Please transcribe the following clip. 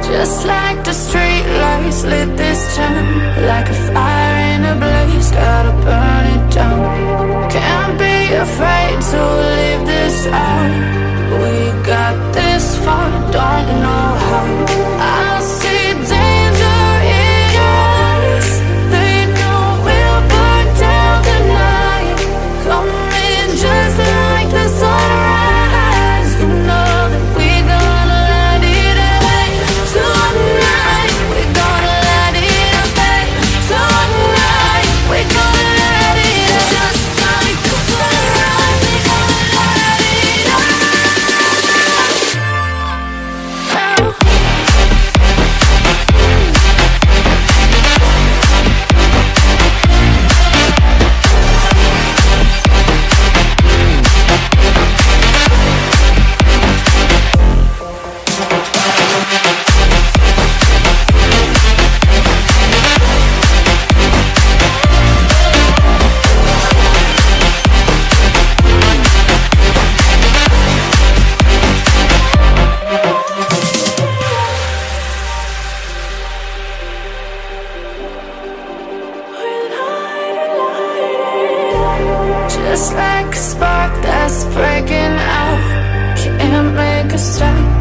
Just like the street lights lit this town, like a fire in a blaze, gotta burn it down. Can't be afraid to leave this out. We got this far, don't know how. I see danger in your eyes. They know we'll burn down the night. Coming just like the sunrise. You know that we gonna let it away. Tonight we gonna let it away. Tonight we gonna let it away. Just like the sunrise, we gonna let it away. Just like a spark that's breaking out, can't make a stop.